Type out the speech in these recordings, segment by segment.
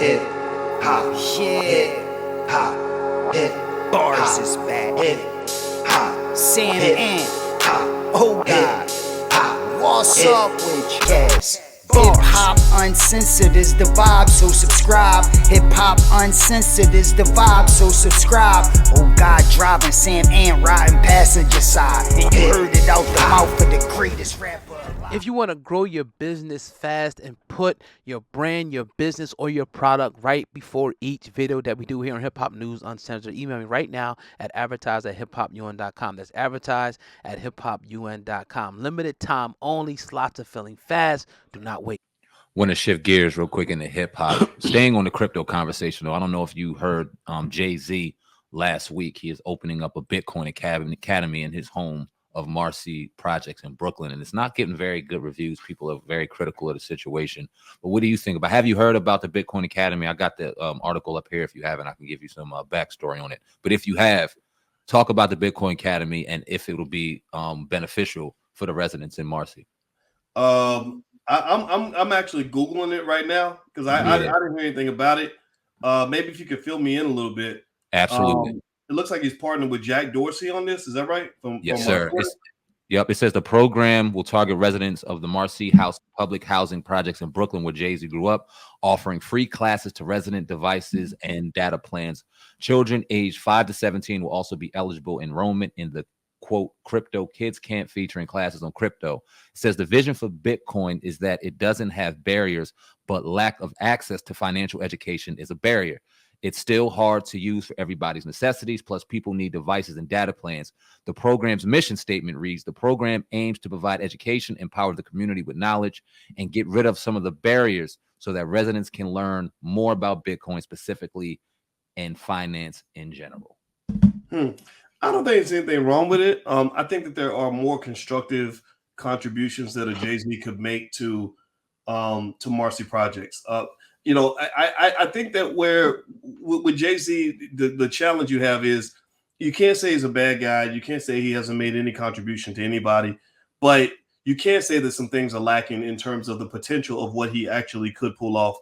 hip hop, Yeah. hip hop, hip Bars is back. hip hop, Sam hip and hop, oh God, hop. what's Hip up with you? Cast. Hip hop uncensored is the vibe, so subscribe. Hip hop uncensored is the vibe, so subscribe. Oh God, driving Sam and riding passenger side, and you heard it out the mouth of the greatest rapper alive. If you want to grow your business fast and put your brand, your business, or your product right before each video that we do here on Hip Hop News Uncensored, email me right now at advertise@hiphopun.com. That's advertise@hiphopun.com. Limited time only. Slots are filling fast. Do not wait. Want to shift gears real quick into hip hop. Staying on the crypto conversation, though, I don't know if you heard Jay-Z last week. He is opening up a Bitcoin academy in his home of Marcy projects in Brooklyn, and it's not getting very good reviews. People are very critical of the situation. But what do you think about? Have you heard about the Bitcoin Academy? I got the article up here. If you haven't, I can give you some backstory on it. But if you have, talk about the Bitcoin Academy and if it will be beneficial for the residents in Marcy. I'm actually Googling it right now because I didn't hear anything about it. Maybe if you could fill me in a little bit. Absolutely. It looks like he's partnered with Jack Dorsey on this. Is that right? Yes, sir. Yep. It says the program will target residents of the Marcy House public housing projects in Brooklyn, where Jay-Z grew up, offering free classes to resident devices and data plans. Children aged 5 to 17 will also be eligible enrollment in the quote crypto kids camp featuring classes on crypto. It says the vision for Bitcoin is that it doesn't have barriers, but lack of access to financial education is a barrier. It's still hard to use for everybody's necessities, plus people need devices and data plans. The program's mission statement reads, the program aims to provide education, empower the community with knowledge, and get rid of some of the barriers so that residents can learn more about Bitcoin specifically and finance in general. I don't think there's anything wrong with it. I think that there are more constructive contributions that a Jay-Z could make to Marcy projects. I think that where with Jay-Z, the challenge you have is you can't say he's a bad guy. You can't say he hasn't made any contribution to anybody, but you can't say that some things are lacking in terms of the potential of what he actually could pull off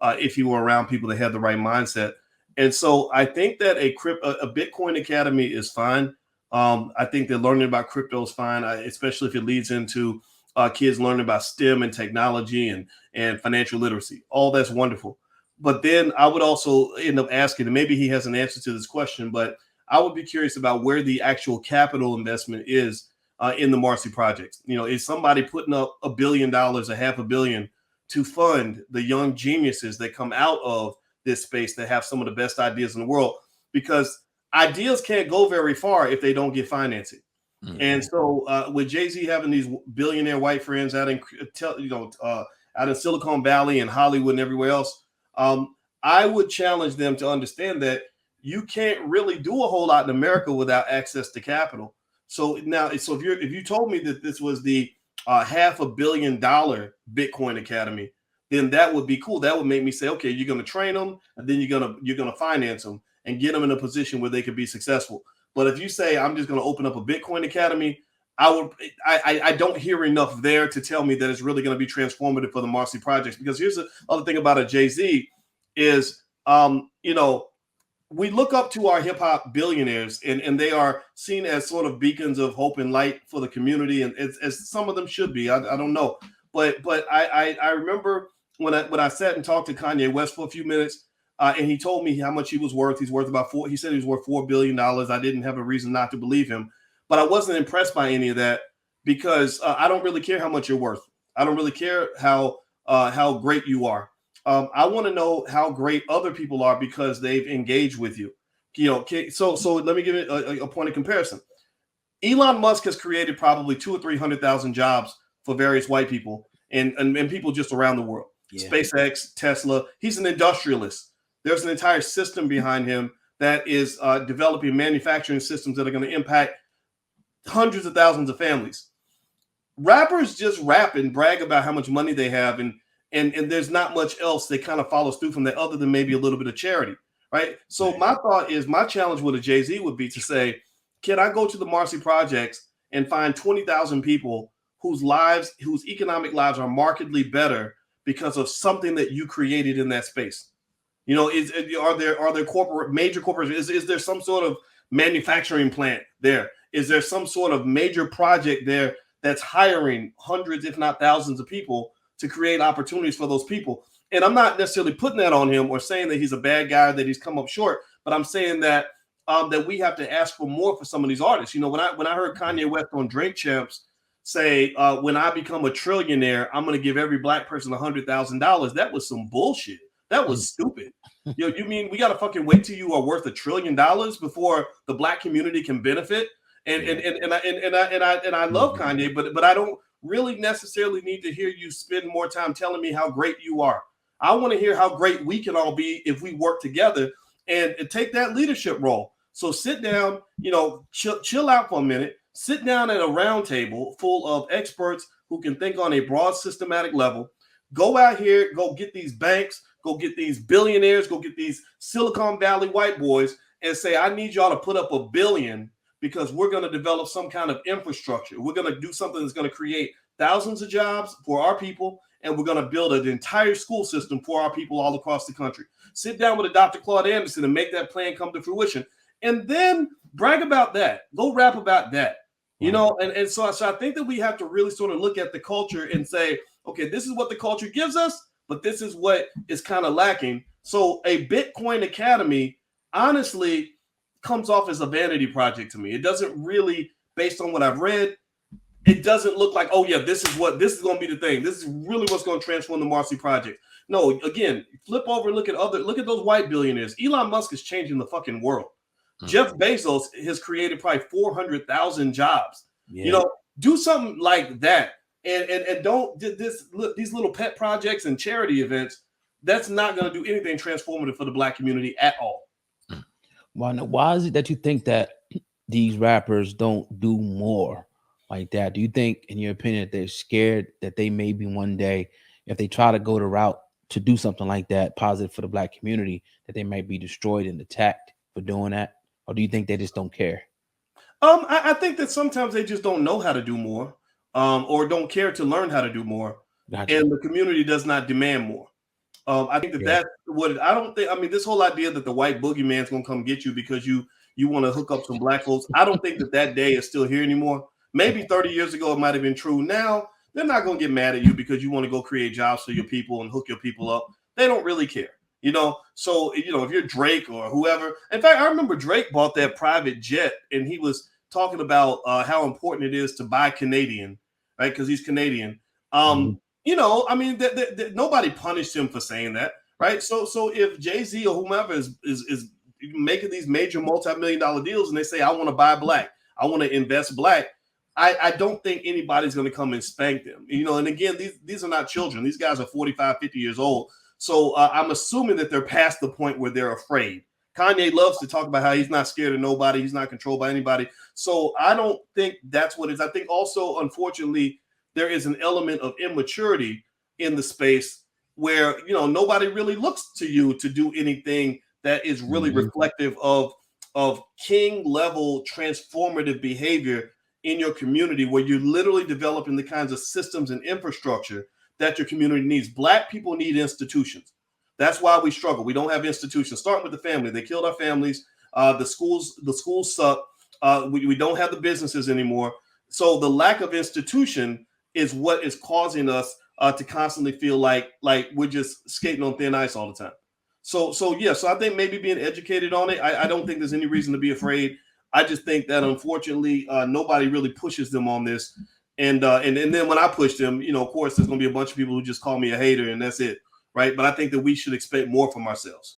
if he were around people that had the right mindset. And so I think that a Bitcoin Academy is fine. I think that learning about crypto is fine, especially if it leads into kids learning about STEM and technology and financial literacy. All that's wonderful. But then I would also end up asking, and maybe he has an answer to this question, but I would be curious about where the actual capital investment is in the Marcy projects. Is somebody putting up $1 billion, $500 million to fund the young geniuses that come out of this space that have some of the best ideas in the world? Because ideas can't go very far if they don't get financing. Mm-hmm. And so with Jay-Z having these billionaire white friends out in Silicon Valley and Hollywood and everywhere else, I would challenge them to understand that you can't really do a whole lot in America without access to capital. So if you told me that this was the $500 million Bitcoin Academy, then that would be cool. That would make me say, okay, you're going to train them, and then you're going to finance them and get them in a position where they could be successful. But if you say I'm just going to open up a Bitcoin Academy, I don't hear enough there to tell me that it's really going to be transformative for the Marcy projects. Because here's the other thing about a Jay-Z is, we look up to our hip hop billionaires, and they are seen as sort of beacons of hope and light for the community, and as some of them should be. I don't know, but I remember when I sat and talked to Kanye West for a few minutes. And he told me how much he was worth. He's worth about he said he was worth $4 billion. I didn't have a reason not to believe him, but I wasn't impressed by any of that because I don't really care how much you're worth. I don't really care how great you are. I want to know how great other people are because they've engaged with you. So let me give it a point of comparison. Elon Musk has created probably 200,000 or 300,000 jobs for various white people and people just around the world. Yeah. SpaceX, Tesla. He's an industrialist. There's an entire system behind him that is developing manufacturing systems that are going to impact hundreds of thousands of families. Rappers just rap and brag about how much money they have, and there's not much else that kind of follows through from that other than maybe a little bit of charity, right? So my thought is, my challenge with a Jay-Z would be to say, can I go to the Marcy projects and find 20,000 people whose economic lives are markedly better because of something that you created in that space? You know, are there major corporations? Is there some sort of manufacturing plant there? Is there some sort of major project there that's hiring hundreds, if not thousands, of people to create opportunities for those people? And I'm not necessarily putting that on him or saying that he's a bad guy, that he's come up short, but I'm saying that that we have to ask for more for some of these artists. You know, when I heard Kanye West on Drink Champs say, when I become a trillionaire, I'm going to give every black person $100,000. That was some bullshit. That was stupid. You know, you mean we got to fucking wait till you are worth $1 trillion before the black community can benefit? And I love Kanye, but I don't really necessarily need to hear you spend more time telling me how great you are. I want to hear how great we can all be if we work together and take that leadership role. So sit down, you know, chill out for a minute, sit down at a round table full of experts who can think on a broad systematic level. Go out here, go get these banks, go get these billionaires, go get these Silicon Valley white boys and say, I need y'all to put up $1 billion because we're going to develop some kind of infrastructure. We're going to do something that's going to create thousands of jobs for our people, and we're going to build an entire school system for our people all across the country. Sit down with a Dr. Claude Anderson and make that plan come to fruition, and then brag about that. Go rap about that. You know, and so I think that we have to really sort of look at the culture and say, okay, this is what the culture gives us, but this is what is kind of lacking. So a Bitcoin Academy, honestly, comes off as a vanity project to me. It doesn't really, based on what I've read, it doesn't look like, oh yeah, this is going to be the thing. This is really what's going to transform the Marcy Project. No, again, flip over and look at those white billionaires. Elon Musk is changing the fucking world. Jeff Bezos has created probably 400,000 jobs. You know, do something like that, and don't these little pet projects and charity events. That's not going to do anything transformative for the black community at all. Why is it that you think that these rappers don't do more like that? Do you think, in your opinion, that they're scared that they maybe one day, if they try to go the route to do something like that, positive for the black community, that they might be destroyed and attacked for doing that? Or do you think they just don't care? I think that sometimes they just don't know how to do more, or don't care to learn how to do more, and the community does not demand more. I think that's what I don't think. I mean, this whole idea that the white boogeyman's gonna come get you because you want to hook up some black folks. I don't think that day is still here anymore. Maybe 30 years ago it might have been true. Now they're not gonna get mad at you because you want to go create jobs for your people and hook your people up. They don't really care. You know, so, you know, if you're Drake or whoever, in fact, I remember Drake bought that private jet and he was talking about how important it is to buy Canadian, right? Because he's Canadian. You know, I mean, nobody punished him for saying that, right? So if Jay-Z or whomever is making these major multi-million-dollar deals and they say, I want to buy black, I want to invest black, I don't think anybody's going to come and spank them. You know, and again, these are not children. These guys are 45, 50 years old. So I'm assuming that they're past the point where they're afraid. Kanye loves to talk about how he's not scared of nobody. He's not controlled by anybody. So I don't think that's what it is. I think also, unfortunately, there is an element of immaturity in the space where, you know, nobody really looks to you to do anything that is really reflective of king level transformative behavior in your community, where you're literally developing the kinds of systems and infrastructure that your community needs. Black people need institutions. That's why we struggle. We don't have institutions. Starting with the family. They killed our families. The schools suck. We don't have the businesses anymore. So the lack of institution is what is causing us to constantly feel like we're just skating on thin ice all the time. So I think maybe being educated on it, I don't think there's any reason to be afraid. I just think that unfortunately nobody really pushes them on this. And then when I push them, you know, of course, there's going to be a bunch of people who just call me a hater and that's it. Right. But I think that we should expect more from ourselves.